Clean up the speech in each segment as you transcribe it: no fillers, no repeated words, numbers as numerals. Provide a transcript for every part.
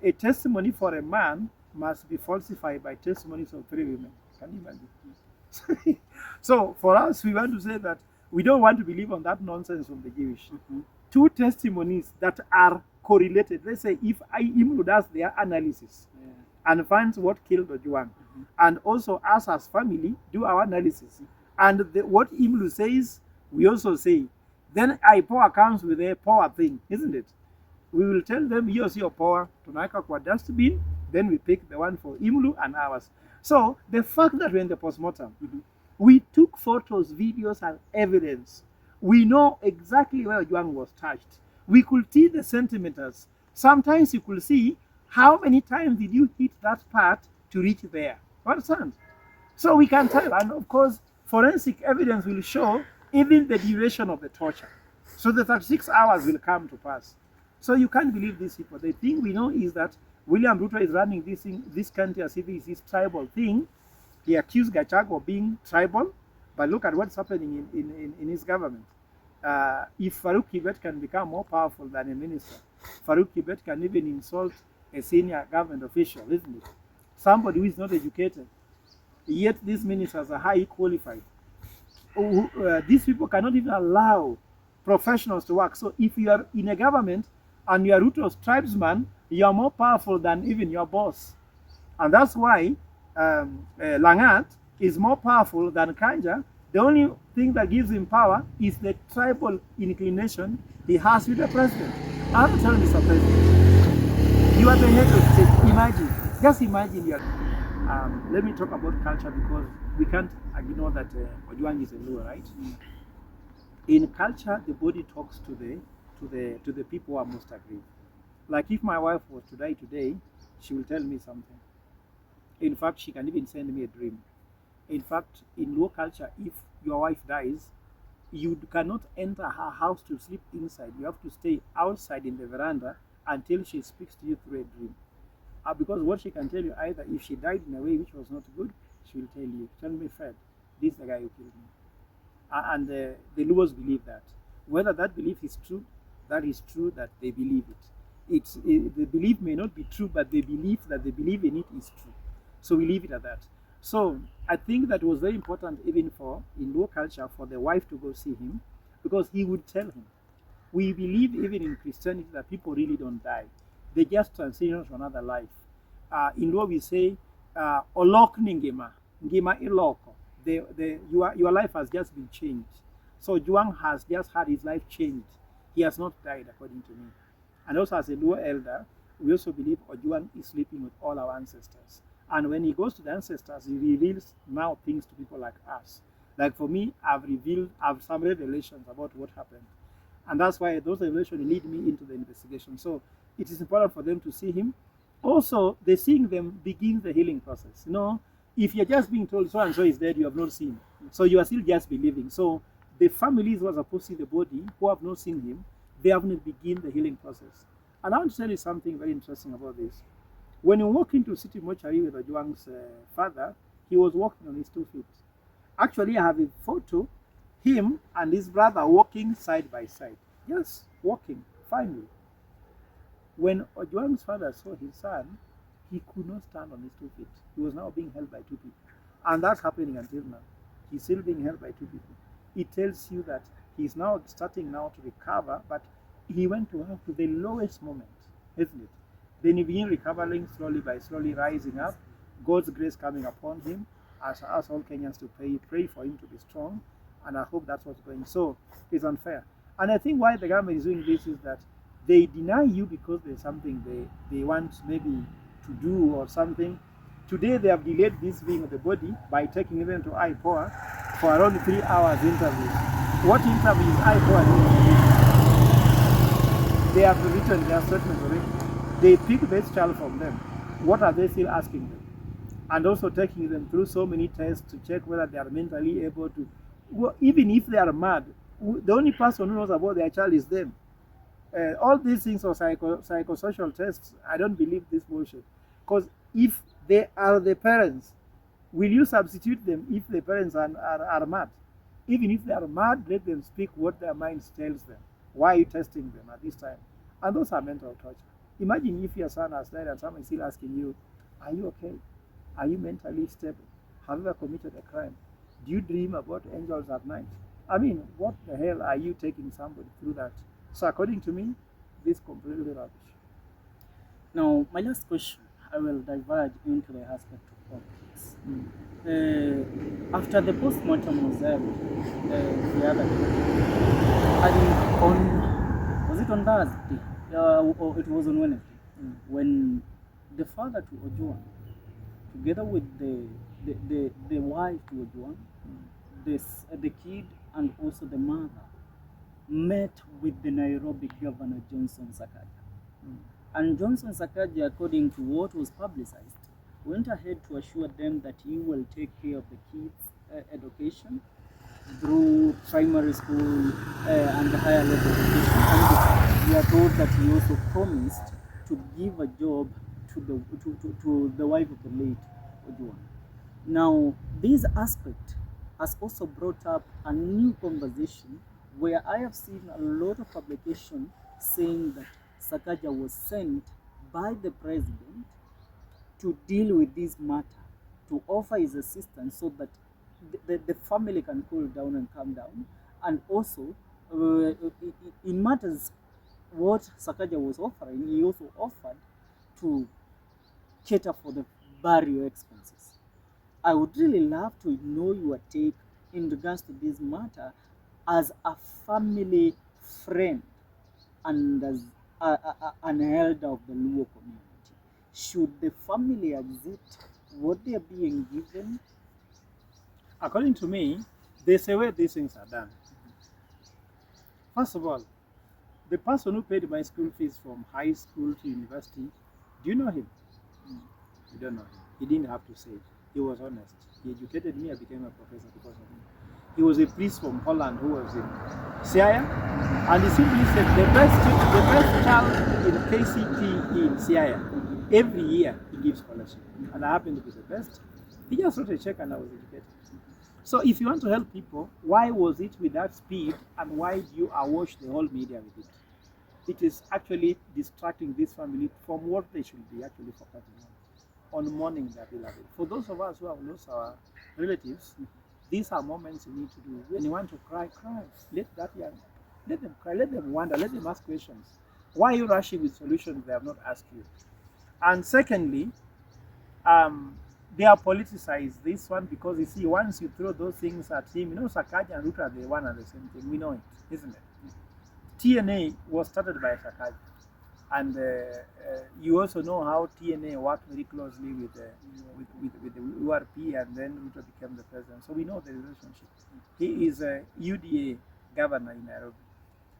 A testimony for a man must be falsified by testimonies of 3 women. Can you imagine? So for us, we want to say that we don't want to believe on that nonsense from the Jewish. 2 testimonies that are correlated. Let's say if IMLU does their analysis and finds what killed Ojwang, and also us as family do our analysis, and what IMLU says, we also say, then IPOA comes with a power thing, isn't it? We will tell them, use your power to make a dustbin, then we pick the one for IMLU and ours. So the fact that we're in the postmortem, we took photos, videos, and evidence. We know exactly where Ojwang was touched. We could see the centimeters. Sometimes you could see how many times did you hit that part to reach there. Understand? So we can tell, and of course, forensic evidence will show even the duration of the torture. So the 36 hours will come to pass. So you can't believe these people. The thing we know is that William Ruto is running this country as if it's this tribal thing. He accused Gachagua of being tribal, but look at what's happening in his government. If Farouk Kibet can become more powerful than a minister, Farouk Kibet can even insult a senior government official, isn't it? Somebody who is not educated. Yet these ministers are highly qualified. These people cannot even allow professionals to work. So if you are in a government and you are Ruto's tribesman, you are more powerful than even your boss. And that's why Langat is more powerful than Kanja. The only thing that gives him power is the tribal inclination he has with the president. I'm telling you, Mr. President, you are the head of state. Imagine, just imagine you are. Let me talk about culture, because we can't ignore that Ojwang is a Luo, right? In culture, the body talks to the people who are most aggrieved. Like if my wife was to die today, she will tell me something. In fact, she can even send me a dream. In fact, in Luo culture, if your wife dies, you cannot enter her house to sleep inside. You have to stay outside in the veranda until she speaks to you through a dream. Because what she can tell you, either if she died in a way which was not good, she will tell me, Fred, this is the guy who killed me. And the Luos believe that. Whether that belief is true, that is true that they believe it. The belief may not be true, but the belief that they believe in it is true. So we leave it at that. So I think that was very important even in Luo culture for the wife to go see him, because he would tell him. We believe even in Christianity that people really don't die. They just transition to another life. In Luo we say, Olok ningima, ngima iloko. Your life has just been changed. So Ojwang has just had his life changed. He has not died, according to me. And also as a Luo elder, we also believe Ojwang is sleeping with all our ancestors. And when he goes to the ancestors, he reveals now things to people like us. Like for me, I have some revelations about what happened. And that's why those revelations lead me into the investigation. So it is important for them to see him. Also, the seeing them begins the healing process. You know, if you're just being told so and so is dead, you have not seen. So you are still just believing. So the families who are supposed to see the body, who have not seen him, they haven't begin the healing process. And I want to tell you something very interesting about this. When you walk into City Mortuary with Ojwang's father, he was walking on his 2 feet. Actually, I have a photo, him and his brother walking side by side. Yes, walking, finally. When Ojwang's father saw his son, he could not stand on his 2 feet. He was now being held by 2 people. And that's happening until now. He's still being held by 2 people. It tells you that he's now starting now to recover, but he went to the lowest moment, isn't it? Then he began recovering slowly rising up, God's grace coming upon him, as us all Kenyans to pray for him to be strong, and I hope that's what's going. So it's unfair. And I think why the government is doing this is that they deny you because there's something they want maybe to do or something. Today they have delayed this viewing of the body by taking them to IPOA for around 3 hours interviews. What interviews IPOA doing? They have written their statement already. They pick this child from them. What are they still asking them? And also taking them through so many tests to check whether they are mentally able to. Well, even if they are mad, the only person who knows about their child is them. All these things are psychosocial tests. I don't believe this bullshit. Because if they are the parents, will you substitute them if the parents are mad? Even if they are mad, let them speak what their minds tells them. Why are you testing them at this time? And those are mental torture. Imagine if your son has died and someone is still asking you, are you okay? Are you mentally stable? Have you ever committed a crime? Do you dream about angels at night? I mean, what the hell are you taking somebody through that? So according to me, this is completely rubbish. Now, my last question, I will diverge into the aspect of politics. After the post-mortem was held the other day, I think was it on Thursday? Or it was on Wednesday, when the father to Ojwang, together with the wife to Ojwang, the kid and also the mother, met with the Nairobi Governor Johnson Sakaja. And Johnson Sakaja, according to what was publicized, went ahead to assure them that he will take care of the kids' education through primary school and higher level education. And we are told that he also promised to give a job to the wife of the late Ojwang. Now, this aspect has also brought up a new conversation where I have seen a lot of publication saying that Sakaja was sent by the president to deal with this matter, to offer his assistance so that the family can cool down and calm down. And also, in matters what Sakaja was offering, he also offered to cater for the burial expenses. I would really love to know your take in regards to this matter as a family friend and as an elder of the Luo community. Should the family accept what they are being given? According to me, there's a way these things are done. First of all, the person who paid my school fees from high school to university, do you know him? You don't know him. He didn't have to say it. He was honest. He educated me. I became a professor because of him. He was a priest from Holland who was in Siaya, and he simply said the best child in KCT in Siaya, every year he gives scholarship, and I happen to be the best. He just wrote a check and I was educated. So if you want to help people, why was it with that speed, and why do you awash the whole media with it? It is actually distracting this family from what they should be actually focusing on mourning their beloved. For those of us who have lost our relatives, these are moments you need to do. When you want to cry, cry. Let them cry, let them wonder, let them ask questions. Why are you rushing with solutions they have not asked you? And secondly, they are politicized this one because you see, once you throw those things at him, Sakaja and Ruto are the one and the same thing. We know it, isn't it? TNA was started by Sakaja. And you also know how TNA worked very closely with the URP, and then Ruto became the president. So we know the relationship. He is a UDA governor in Nairobi.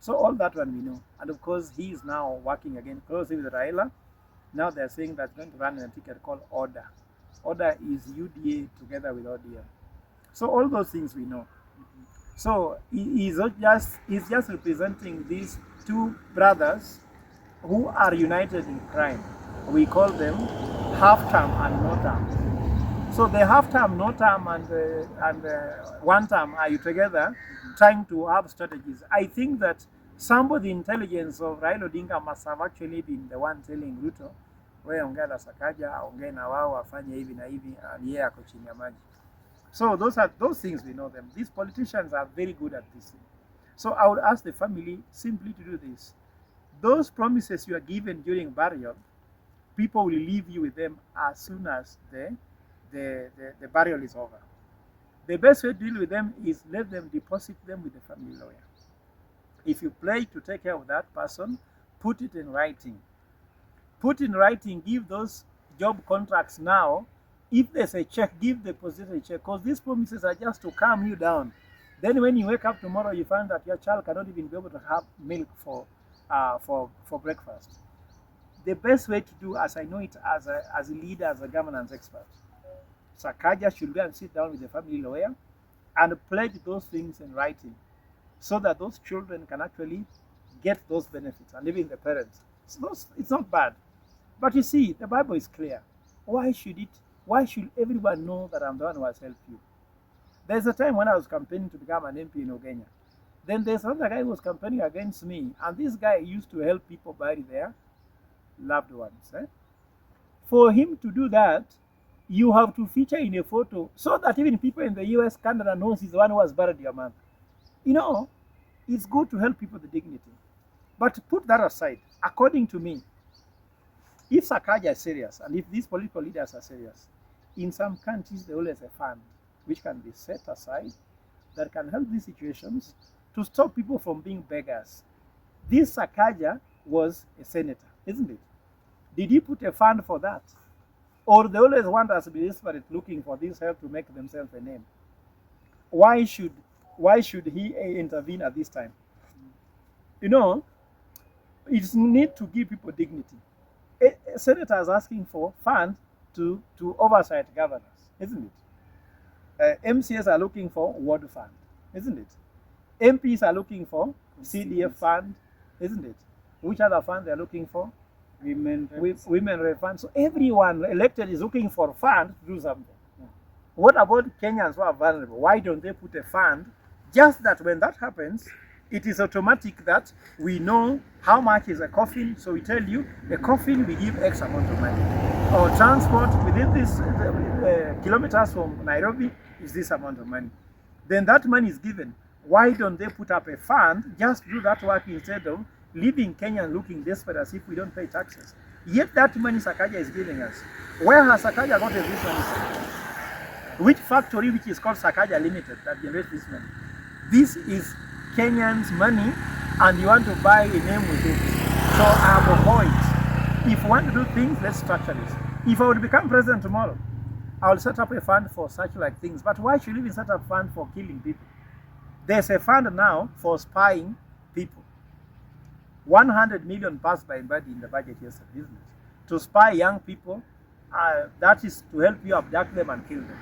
So all that one we know. And of course, he is now working again closely with Raila. Now they're saying that he's going to run a ticket called Order. Order is UDA together with ODM. So all those things we know. So he's just representing these two brothers who are united in crime. We call them half-term and no-term. So the half-term, no-term, and one-term are you together trying to have strategies. I think that somebody intelligence of Raila Odinga must have actually been the one telling Ruto, wewe ongea na Sakaja, ongea na wao, afanye hivi na hivi, and yeye ako chini ya maji. So those things we know them. These politicians are very good at this. So I would ask the family simply to do this. Those promises you are given during burial, people will leave you with them as soon as the burial is over. The best way to deal with them is let them deposit them with the family lawyer. If you pledge to take care of that person, put it in writing. Put in writing, give those job contracts now. If there's a check, give the deposit a check, because these promises are just to calm you down. Then when you wake up tomorrow, you find that your child cannot even be able to have milk for breakfast. The best way to do, as I know it as a leader, as a governance expert, Sakaja should go and sit down with the family lawyer and pledge those things in writing so that those children can actually get those benefits, and even the parents. It's not bad. But you see, the Bible is clear. Why should everyone know that I'm the one who has helped you? There's a time when I was campaigning to become an MP in Ogolla. Then there's another guy who was campaigning against me, and this guy used to help people bury their loved ones. For him to do that, you have to feature in a photo so that even people in the US, Canada knows he's the one who has buried your mother. You know, it's good to help people with dignity. But put that aside, according to me, if Sakaja is serious and if these political leaders are serious, in some countries there always a fund which can be set aside that can help these situations to stop people from being beggars. This Sakaja was a senator, isn't it? Did he put a fund for that? Or they always want us to be desperate looking for this help to make themselves a name? Why should he intervene at this time? You know, it's need to give people dignity. A senator is asking for funds to oversight governors, isn't it? MCS are looking for ward fund, isn't it? MPs are looking for CDF fund, isn't it? Which other fund they're looking for? Women rep fund. So everyone elected is looking for a fund to do something. Yeah. What about Kenyans who are vulnerable? Why don't they put a fund just that when that happens, it is automatic that we know how much is a coffin, so we tell you a coffin we give X amount of money. Or transport within this kilometers from Nairobi is this amount of money. Then that money is given. Why don't they put up a fund, just do that work instead of leaving Kenya looking desperate as if we don't pay taxes? Yet that money Sakaja is giving us. Where has Sakaja gotten this money from? Which factory, which is called Sakaja Limited, that generates this money? This is Kenyans' money, and you want to buy a name with it. So I abhor it. If you want to do things, let's structure this. If I would become president tomorrow, I will set up a fund for such like things. But why should we even set up a fund for killing people? There's a fund now for spying people. 100 million passed by Mbadi in the budget yesterday, isn't it? To spy young people, that is to help you abduct them and kill them.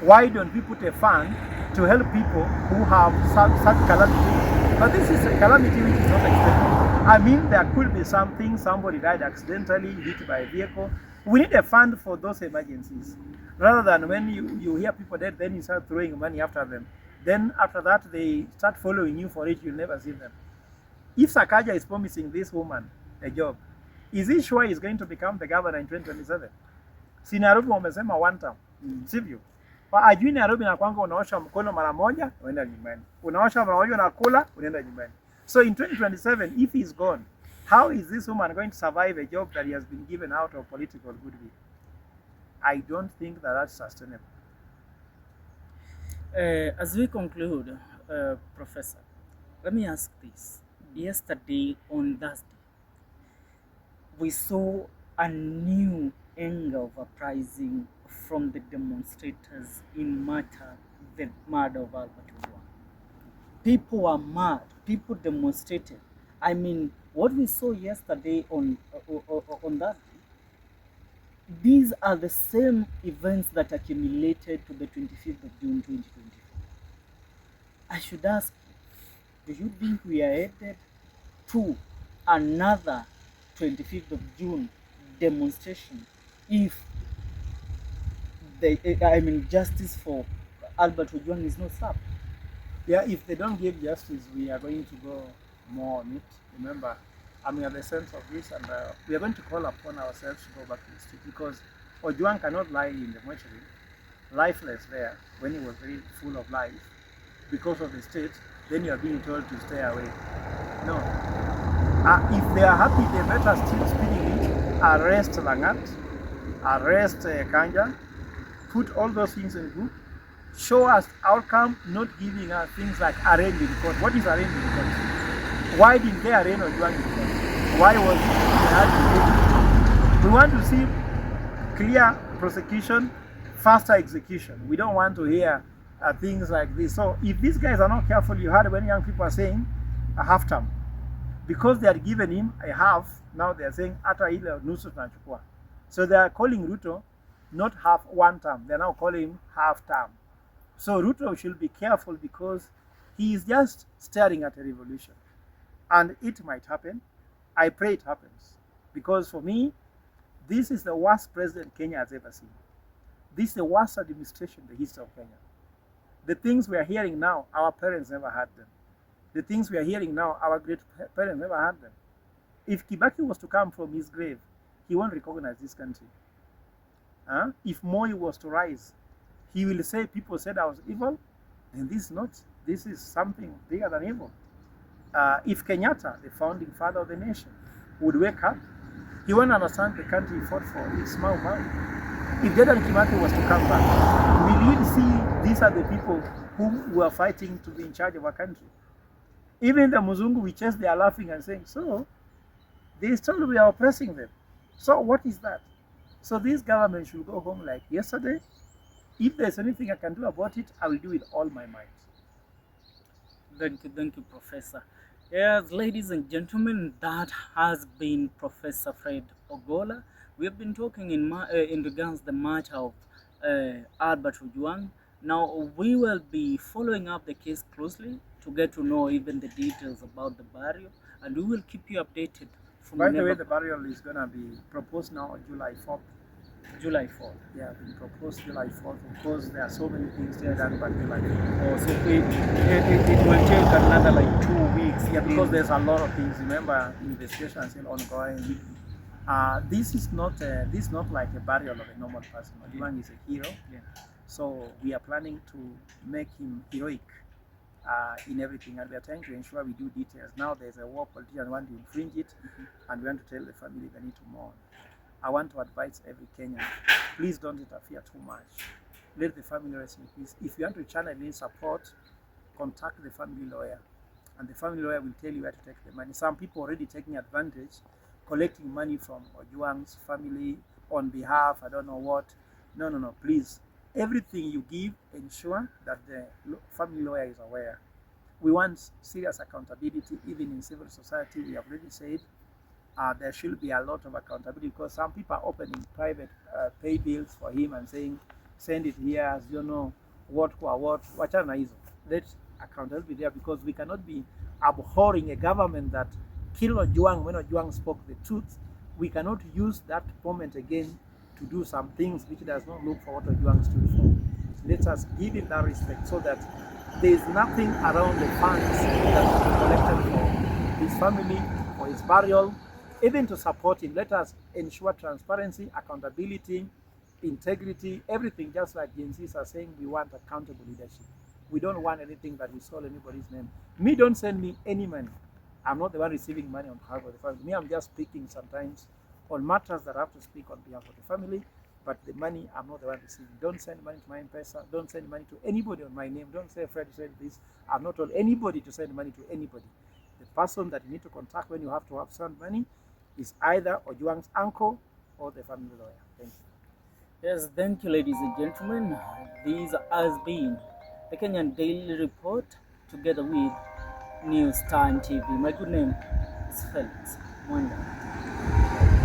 Why don't we put a fund to help people who have such calamity? But this is a calamity which is not expected. I mean, there could be something, somebody died accidentally, hit by a vehicle. We need a fund for those emergencies. Rather than when you hear people dead, then you start throwing money after them. Then after that, they start following you for it, you'll never see them. If Sakaja is promising this woman a job, is he sure he's going to become the governor in 2027? Si Nairobi wamesema one term, sivyo? Ajui Nairobi na kwanga unaosha mkono mara moja, unaenda nyumbani. Unaosha mara moja unakula, unaenda nyumbani. So in 2027, if he's gone, how is this woman going to survive a job that he has been given out of political goodwill? I don't think that that's sustainable. As we conclude, Professor, let me ask this. Yesterday on Thursday, we saw a new angle of uprising from the demonstrators in the murder of Albert Ojwang. People were mad. People demonstrated. I mean, what we saw yesterday on that, these are the same events that accumulated to the 25th of June 2024. I should ask you, do you think we are headed to another 25th of June demonstration if justice for Albert Ojwang is not served? Yeah, if they don't give justice, we are going to go more on it. Remember, I'm at the center of this, and we are going to call upon ourselves to go back to the street, because Ojwang cannot lie in the mortuary, lifeless there, when he was very full of life, because of the state. Then you are being told to stay away. No. If they are happy, they better still speeding it. Arrest Langat, arrest Kanja, put all those things in group, show us outcome, not giving us things like arraign in court. What is arraign in court? Why did they arraign Ojwang in court? Why was it? We want to see clear prosecution, faster execution. We don't want to hear things like this. So if these guys are not careful, you heard when young people are saying a half term. Because they had given him a half, now they are saying ata ile nusu tunachukua. So they are calling Ruto not half one term, they are now calling him half term. So Ruto should be careful, because he is just staring at a revolution. And it might happen. I pray it happens. Because for me, this is the worst president Kenya has ever seen. This is the worst administration in the history of Kenya. The things we are hearing now, our parents never had them. The things we are hearing now, our great parents never had them. If Kibaki was to come from his grave he won't recognize this country. If Moi was to rise, he will say people said I was evil, and this is not. This is something bigger than evil. If Kenyatta, the founding father of the nation, would wake up, he won't understand the country he fought for. It's Mau Mau. If Dedan Kimathi was to come back, will you see these are the people who were fighting to be in charge of our country? Even the Muzungu we chase, they are laughing and saying, so they still we are oppressing them. So what is that? So this government should go home like yesterday. If there's anything I can do about it, I will do it all my might. Thank you, Professor. Yes, ladies and gentlemen, that has been Professor Fred Ogolla. We have been talking in regards to the matter of Albert Ojwang. Now, we will be following up the case closely to get to know even the details about the burial, and we will keep you updated. By the way, the burial is going to be proposed now on July 4th. July 4th. Yeah, been proposed July 4th. Of course, there are so many things there done by July 4th. Oh, so it will take another like 2 weeks. Yeah, because there's a lot of things. Remember, investigation is still ongoing. This is not like a burial of a normal person. Ojwang is a hero. Yeah. So we are planning to make him heroic in everything, and we are trying to ensure we do details. Now there's a war politician want to infringe it, and we want to tell the family they need to mourn. I want to advise every Kenyan, please don't interfere too much. Let the family rest in peace. If you want to channel any support, contact the family lawyer, and the family lawyer will tell you where to take the money. Some people already taking advantage, collecting money from Ojwang's family on behalf, I don't know what. No, please. Everything you give, ensure that the family lawyer is aware. We want serious accountability, even in civil society. We have already said there should be a lot of accountability, because some people are opening private pay bills for him and saying, send it here, as you know, what. Let accountability be there, because we cannot be abhorring a government that killed Ojwang when Ojwang spoke the truth. We cannot use that moment again to do some things which does not look for what Ojwang stood for. Let us give him that respect, so that there is nothing around the funds that we collected for his family, for his burial, even to support him. Let us ensure transparency, accountability, integrity, everything, just like the NCs are saying we want accountable leadership. We don't want anything that we sold anybody's name. Me, don't send me any money. I'm not the one receiving money on behalf of the family. Me, I'm just speaking sometimes on matters that I have to speak on behalf of the family, but the money, I'm not the one receiving. Don't send money to my M-Pesa. Don't send money to anybody on my name. Don't say Fred said this. I've not told anybody to send money to anybody. The person that you need to contact when you have to have sent money is either Ojwang's uncle or the family lawyer. Thank you. Yes, thank you, ladies and gentlemen. This has been the Kenyan Daily Report together with News Time TV. My good name is Felix Mwenda.